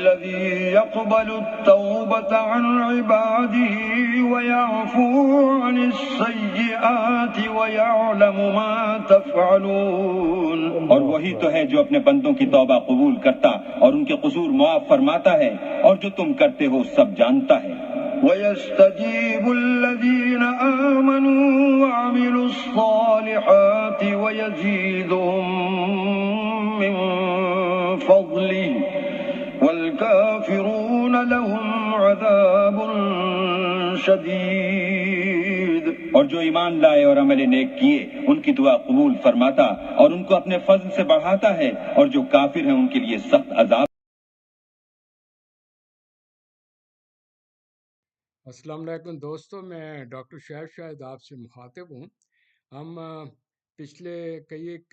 الذي يقبل التوبة عن عباده ويعفو عن السيئات ويعلم ما تفعلون. اور وہی تو ہے جو اپنے بندوں کی توبہ قبول کرتا اور ان کے قصور معاف فرماتا ہے، اور جو تم کرتے ہو سب جانتا ہے. ويستجيب الذين آمنوا وعملوا الصالحات ويزيدهم من فضله والكافرون لهم عذاب شديد. اور جو ایمان لائے اور عمل نیک کیے ان کی دعا قبول فرماتا اور ان کو اپنے فضل سے بڑھاتا ہے، اور جو کافر ہیں ان کے لیے سخت عذاب. السلام علیکم دوستو، میں ڈاکٹر شعیب شاہد آپ سے مخاطب ہوں. ہم پچھلے کئی ایک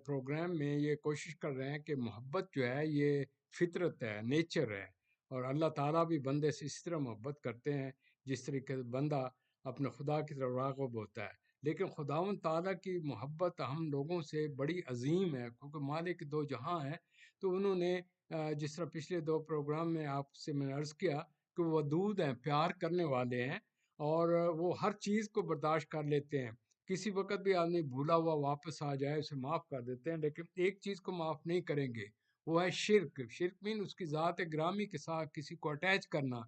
پروگرام میں یہ کوشش کر رہے ہیں کہ محبت جو ہے یہ فطرت ہے، نیچر ہے، اور اللہ تعالیٰ بھی بندے سے اس طرح محبت کرتے ہیں جس طریقے سے بندہ اپنے خدا کی طرف راغب ہوتا ہے. لیکن خداوند تعالیٰ کی محبت ہم لوگوں سے بڑی عظیم ہے، کیونکہ مالک دو جہاں ہیں. تو انہوں نے جس طرح پچھلے دو پروگرام میں آپ سے میں نے عرض کیا کہ وہ ودود ہیں، پیار کرنے والے ہیں، اور وہ ہر چیز کو برداشت کر لیتے ہیں. کسی وقت بھی آدمی بھولا ہوا واپس آ جائے اسے معاف کر دیتے ہیں، لیکن ایک چیز کو معاف نہیں کریں گے، وہ ہے شرک. شرک مین اس کی ذات گرامی کے ساتھ کسی کو اٹیچ کرنا.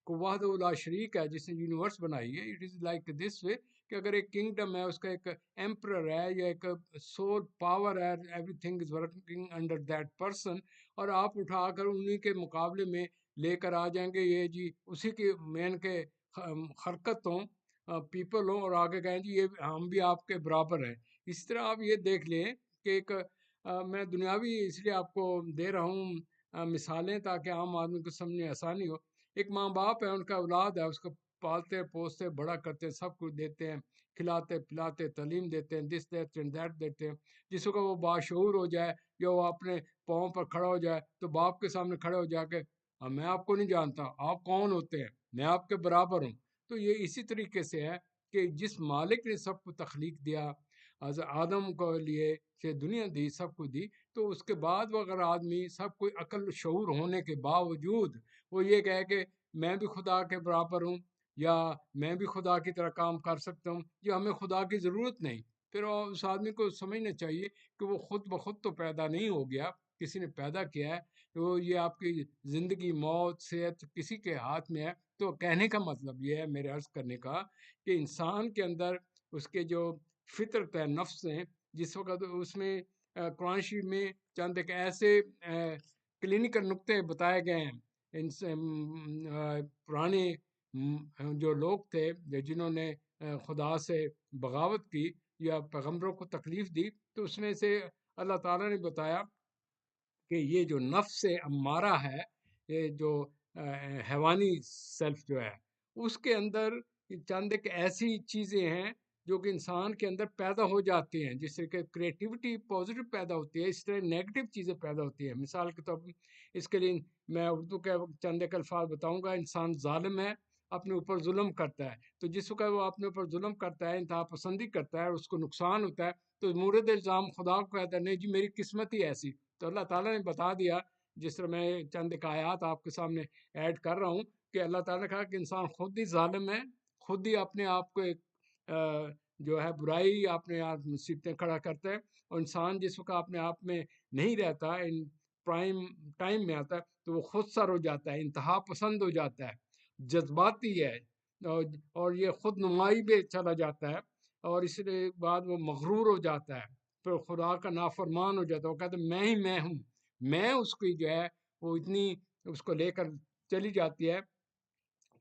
کو وحدہ لا شریک ہے جس نے یونیورس بنائی ہے. اٹ از لائک دس وے کہ اگر ایک کنگڈم ہے، اس کا ایک ایمپرر ہے یا ایک سول پاور ہے، every thing is working under that person, اور آپ اٹھا کر انہی کے مقابلے میں لے کر آ جائیں گے یہ جی اسی کی مین کے حرکت ہوں، پیپل ہوں، اور آگے کہیں جی یہ ہم بھی آپ کے برابر ہیں. اس طرح آپ یہ دیکھ لیں کہ ایک میں دنیاوی اس لیے آپ کو دے رہا ہوں مثالیں تاکہ عام آدمی کو سمجھنے آسانی ہو. ایک ماں باپ ہے، ان کا اولاد ہے، اس کو پالتے پوستے بڑا کرتے، سب کچھ دیتے ہیں، کھلاتے پلاتے، تعلیم دیتے ہیں، دس دیتے ہیں، دیٹ دیتے ہیں. جس کو وہ باشعور ہو جائے یا وہ اپنے پاؤں پر کھڑا ہو جائے تو باپ کے سامنے کھڑے ہو جا کے میں آپ کو نہیں جانتا، آپ کون ہوتے ہیں، میں آپ کے برابر ہوں. تو یہ اسی طریقے سے ہے کہ جس مالک نے سب کو تخلیق دیا، آدم کو لیے سے دنیا دی، سب کو دی، تو اس کے بعد وہ اگر آدمی سب کوئی عقل شعور ہونے کے باوجود وہ یہ کہے کہ میں بھی خدا کے برابر ہوں یا میں بھی خدا کی طرح کام کر سکتا ہوں یا ہمیں خدا کی ضرورت نہیں، پھر اس آدمی کو سمجھنا چاہیے کہ وہ خود بخود تو پیدا نہیں ہو گیا، کسی نے پیدا کیا ہے. تو یہ آپ کی زندگی موت صحت کسی کے ہاتھ میں ہے. تو کہنے کا مطلب یہ ہے میرے عرض کرنے کا کہ انسان کے اندر اس کے جو فطرت ہے، نفس ہیں، جس وقت اس میں قرآن شریف میں چند ایک ایسے کلینکل نقطے بتائے گئے ہیں. ان سے پرانے جو لوگ تھے جنہوں نے خدا سے بغاوت کی یا پیغمبروں کو تکلیف دی، تو اس میں سے اللہ تعالیٰ نے بتایا کہ یہ جو نفس امارہ ہے، یہ جو حیوانی سیلف جو ہے، اس کے اندر چند ایک ایسی چیزیں ہیں جو کہ انسان کے اندر پیدا ہو جاتی ہیں، جس سے کہ کریٹیوٹی پازیٹیو پیدا ہوتی ہے، اس طرح نیگیٹو چیزیں پیدا ہوتی ہیں. مثال کے طور پر اس کے لیے میں اردو کے چند ایک الفاظ بتاؤں گا. انسان ظالم ہے، اپنے اوپر ظلم کرتا ہے، تو جس وقت وہ اپنے اوپر ظلم کرتا ہے، انتہا پسندی کرتا ہے، اس کو نقصان ہوتا ہے، تو مورد الزام خدا کو کہتا ہے نہیں جی میری قسمت ہی ایسی. تو اللہ تعالیٰ نے بتا دیا، جس طرح میں چند ایک آیات آپ کے سامنے ایڈ کر رہا ہوں، کہ اللہ تعالیٰ نے کہا کہ انسان خود ہی ظالم ہے، خود ہی اپنے آپ کو ایک جو ہے برائی اپنے آپ مصیبتیں کھڑا کرتا ہے. اور انسان جس وقت اپنے آپ میں نہیں رہتا، ان پرائم ٹائم میں آتا ہے، تو وہ خود سر ہو جاتا ہے، انتہا پسند ہو جاتا ہے، جذباتی ہے، اور یہ خود نمائی میں چلا جاتا ہے، اور اس کے بعد وہ مغرور ہو جاتا ہے، پھر خدا کا نافرمان ہو جاتا ہے. وہ کہتا ہے میں ہی میں ہوں، میں اس کی جو ہے وہ اتنی اس کو لے کر چلی جاتی ہے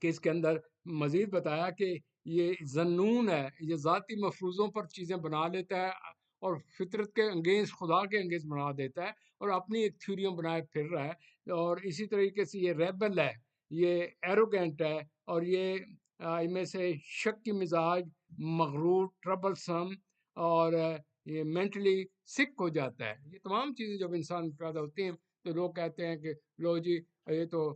کہ اس کے اندر مزید بتایا کہ یہ ذنون ہے، یہ ذاتی مفروضوں پر چیزیں بنا لیتا ہے اور فطرت کے انگیز خدا کے انگیز بنا دیتا ہے اور اپنی ایک تھیوریاں بنائے پھر رہا ہے. اور اسی طریقے سے یہ ریبل ہے، یہ ایروگینٹ ہے، اور یہ ان میں سے شک کی مزاج، مغرور، ٹربل سم، اور یہ مینٹلی سک ہو جاتا ہے. یہ تمام چیزیں جب انسان میں پیدا ہوتی ہیں تو لوگ کہتے ہیں کہ لو جی یہ تو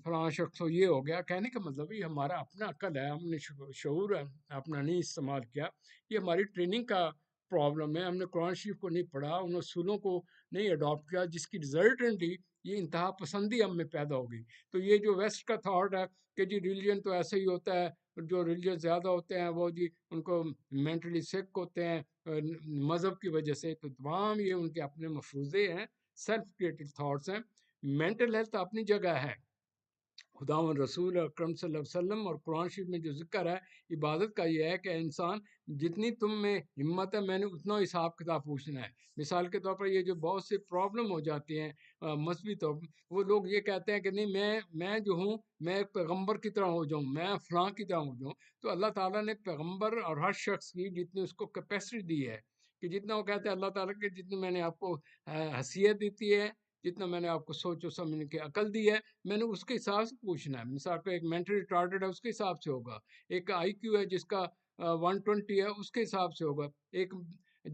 فلاں شخص تو یہ ہو گیا. کہنے کا مطلب یہ ہمارا اپنا عقل ہے، ہم نے شعور ہے اپنا نہیں استعمال کیا. یہ ہماری ٹریننگ کا پرابلم ہے، ہم نے قرآن شریف کو نہیں پڑھا، ان اصولوں کو نہیں اڈاپٹ کیا، جس کی رزلٹنٹلی یہ انتہا پسندی ہم میں پیدا ہو گئی۔ تو یہ جو ویسٹ کا تھاٹ ہے کہ جی ریلیجن تو ایسے ہی ہوتا ہے، جو ریلیجن زیادہ ہوتے ہیں وہ جی ان کو مینٹلی سک ہوتے ہیں مذہب کی وجہ سے، تو تمام یہ ان کے اپنے مفروضے ہیں، سیلف کریٹڈ تھاٹس ہیں۔ مینٹل ہیلتھ اپنی جگہ ہے، خداوند رسول اکرم صلی اللہ علیہ وسلم اور قرآن شریف میں جو ذکر ہے عبادت کا یہ ہے کہ انسان جتنی تم میں ہمت ہے میں نے اتنا حساب کتاب پوچھنا ہے۔ مثال کے طور پر یہ جو بہت سے پرابلم ہو جاتی ہیں مذہبی طور پر، وہ لوگ یہ کہتے ہیں کہ نہیں میں جو ہوں میں ایک پیغمبر کی طرح ہو جاؤں، میں فلاں کی طرح ہو جاؤں۔ تو اللہ تعالیٰ نے پیغمبر اور ہر شخص کی جتنی اس کو کیپیسٹی دی ہے کہ جتنا وہ کہتے ہیں اللہ تعالیٰ کے جتنی میں نے آپ کو حیثیت دیتی ہے، جتنا میں نے آپ کو سوچ و سمجھنے کی عقل دی ہے، میں نے اس کے حساب سے پوچھنا ہے۔ مثال پہ ایک مینٹلی ریٹارڈڈ ہے اس کے حساب سے ہوگا، ایک آئی کیو ہے جس کا 120 ہے اس کے حساب سے ہوگا، ایک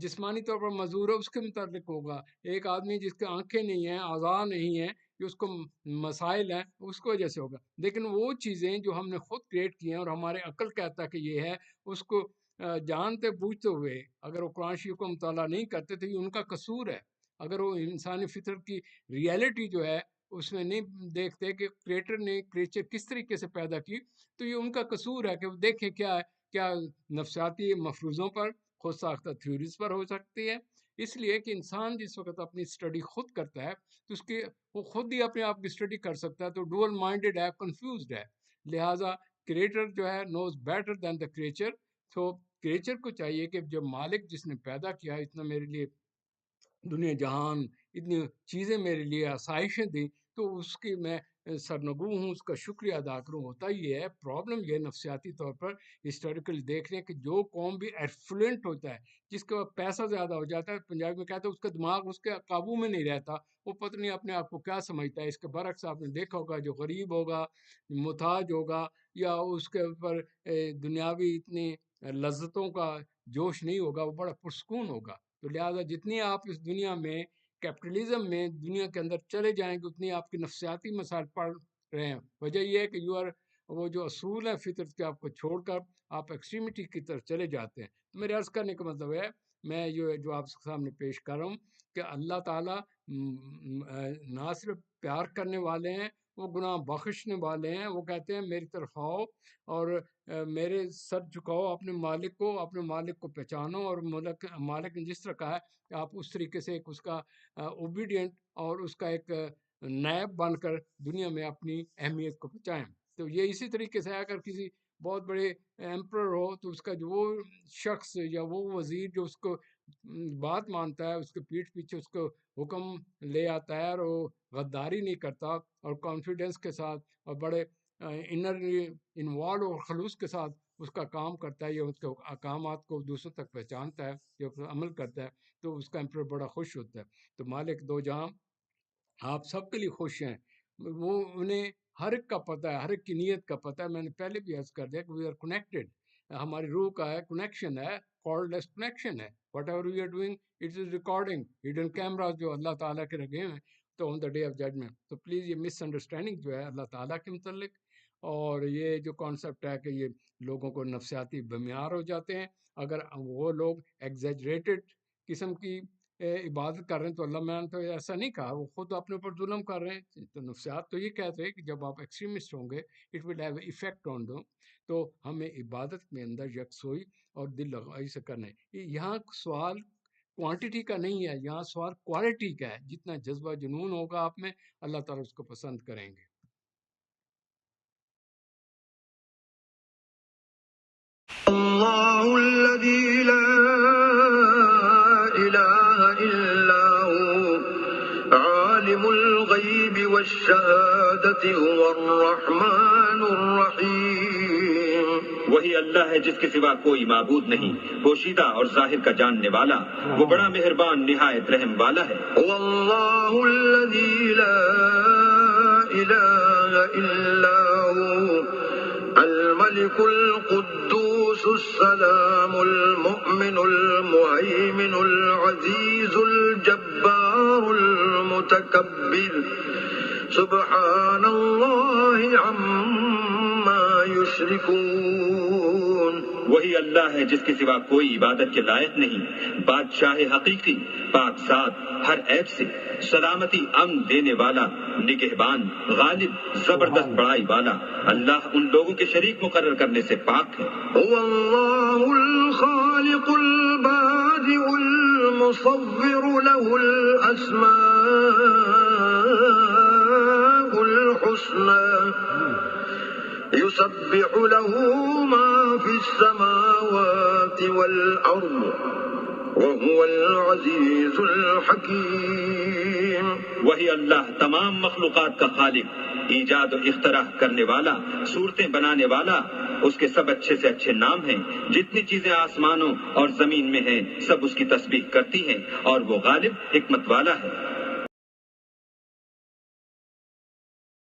جسمانی طور پر معذور ہے اس کے متعلق ہوگا، ایک آدمی جس کے آنکھیں نہیں ہیں، اعضاء نہیں ہیں، جو اس کو مسائل ہیں اس کی وجہ سے ہوگا۔ لیکن وہ چیزیں جو ہم نے خود کریٹ کی ہیں اور ہمارے عقل کہتا ہے کہ یہ ہے، اس کو جانتے بوجھتے ہوئے اگر وہ قرآن شریف کو مطالعہ نہیں کرتے تو یہ ان کا قصور ہے۔ اگر وہ انسانی فطرت کی ریئلٹی جو ہے اس میں نہیں دیکھتے کہ کریٹر نے کریچر کس طریقے سے پیدا کی، تو یہ ان کا قصور ہے کہ وہ دیکھیں کیا ہے، کیا نفسیاتی مفروضوں پر، خود ساختہ تھیوریز پر ہو سکتی ہے۔ اس لیے کہ انسان جس وقت اپنی اسٹڈی خود کرتا ہے تو اس کی وہ خود ہی اپنے آپ کی اسٹڈی کر سکتا ہے، تو ڈوئل مائنڈڈ ہے، کنفیوزڈ ہے۔ لہٰذا کریٹر جو ہے نوز بیٹر دین دا کریچر۔ تو کریچر کو چاہیے کہ جب مالک جس نے پیدا کیا اتنا میرے لیے دنیا جہان، اتنی چیزیں میرے لیے آسائشیں دیں، تو اس کی میں سرنگو ہوں، اس کا شکریہ ادا کروں۔ ہوتا یہ ہے پرابلم یہ نفسیاتی طور پر ہسٹوریکل دیکھ لیں کہ جو قوم بھی ایفلوئنٹ ہوتا ہے، جس کے پاس پیسہ زیادہ ہو جاتا ہے، پنجابی میں کہتے ہیں اس کا دماغ اس کے قابو میں نہیں رہتا، وہ پتہ نہیں اپنے آپ کو کیا سمجھتا ہے۔ اس کے برعکس آپ نے دیکھا ہوگا جو غریب ہوگا، محتاج ہوگا، یا اس کے اوپر دنیاوی اتنی لذتوں کا جوش نہیں ہوگا، وہ بڑا پرسکون ہوگا۔ تو لہٰذا جتنی آپ اس دنیا میں کیپٹلزم میں دنیا کے اندر چلے جائیں گے اتنی آپ کی نفسیاتی مسائل پڑھ رہے ہیں۔ وجہ یہ ہے کہ وہ جو اصول ہیں فطرت کے آپ کو چھوڑ کر آپ ایکسٹریمٹی کی طرف چلے جاتے ہیں۔ تو میرے عرض کرنے کا مطلب ہے میں یہ جو آپ کے سامنے پیش کر رہا ہوں کہ اللہ تعالیٰ نہ صرف پیار کرنے والے ہیں، وہ گناہ بخشنے والے ہیں۔ وہ کہتے ہیں میری طرف آؤ اور میرے سر جھکاؤ اپنے مالک کو پہچانو، اور مالک نے جس طرح کہا ہے کہ آپ اس طریقے سے ایک اس کا اوبیڈینٹ اور اس کا ایک نائب بن کر دنیا میں اپنی اہمیت کو پہنچائیں۔ تو یہ اسی طریقے سے اگر کسی بہت بڑے ایمپرر ہو تو اس کا جو وہ شخص یا وہ وزیر جو اس کو بات مانتا ہے، اس کے پیٹھ پیچھے اس کو حکم لے آتا ہے اور وہ غداری نہیں کرتا اور کانفیڈنس کے ساتھ اور بڑے انرلی انوالو اور خلوص کے ساتھ اس کا کام کرتا ہے، یا اس کے احکامات کو دوسروں تک پہچانتا ہے یا عمل کرتا ہے، تو اس کا ایمپرر بڑا خوش ہوتا ہے۔ تو مالک دو جہاں آپ سب کے لیے خوش ہیں، وہ انہیں ہر ایک کا پتہ ہے، ہر ایک کی نیت کا پتہ ہے۔ میں نے پہلے بھی عرض کر دیا کہ وی آر کنیکٹڈ، ہماری روح کا ہے کنیکشن ہے، کارڈلیس کنیکشن ہے۔ Whatever we are doing it is recording, hidden cameras جو اللہ تعالیٰ کے لگے ہوئے ہیں تو on the day of judgement. تو پلیز یہ مس انڈرسٹینڈنگ جو ہے اللہ تعالیٰ کے متعلق، اور یہ جو کانسیپٹ ہے کہ یہ لوگوں کو نفسیاتی بیمار ہو جاتے ہیں، اگر وہ لوگ ایگزیجریٹڈ قسم کی عبادت کر رہے ہیں تو اللہ میں نے تو ایسا نہیں کہا، وہ خود اپنے اوپر ظلم کر رہے ہیں۔ تو نفسیات تو یہ کہتے ہیں کہ جب آپ ایکسٹریمسٹ ہوں گے it will have effect on them, تو ہمیں عبادت میں اندر یکسوئی اور دل لگائی سے کرنا ہے۔ یہاں سوال کوانٹٹی کا نہیں ہے، یہاں سوال کوالٹی کا ہے۔ جتنا جذبہ جنون ہوگا آپ میں، اللہ تعالیٰ اس کو پسند کریں گے۔ الله الذي لا إله إلا هو عالم الغيب والشهادة هو الرحمن الرحيم۔ وہی اللہ ہے جس کے سوا کوئی معبود نہیں، پوشیدہ اور ظاہر کا جاننے والا، وہ بڑا مہربان نہایت رحم والا ہے۔ والله الذي لا إله إلا هو الملك القدوس السلام المؤمن المهيمن العزيز الجبار المتكبر سبحان الله عما يشركون۔ وہی اللہ ہے جس کے سوا کوئی عبادت کے لائق نہیں، بادشاہ حقیقی، پاک ذات، ہر عیب سے، سلامتی امن دینے والا، نگہبان، غالب، زبردست بڑائی والا۔ اللہ ان لوگوں کے شریک مقرر کرنے سے پاک ہے۔ هو الله الخالق البارئ المصور له الأسماء الحسنى يسبح له ما في السماوات والأرض وهو العزيز الحكيم۔ وہی اللہ تمام مخلوقات کا خالق، ایجاد و اختراع کرنے والا، صورتیں بنانے والا۔ اس کے سب اچھے سے اچھے نام ہیں۔ جتنی چیزیں آسمانوں اور زمین میں ہیں سب اس کی تسبیح کرتی ہیں، اور وہ غالب، حکمت والا ہے۔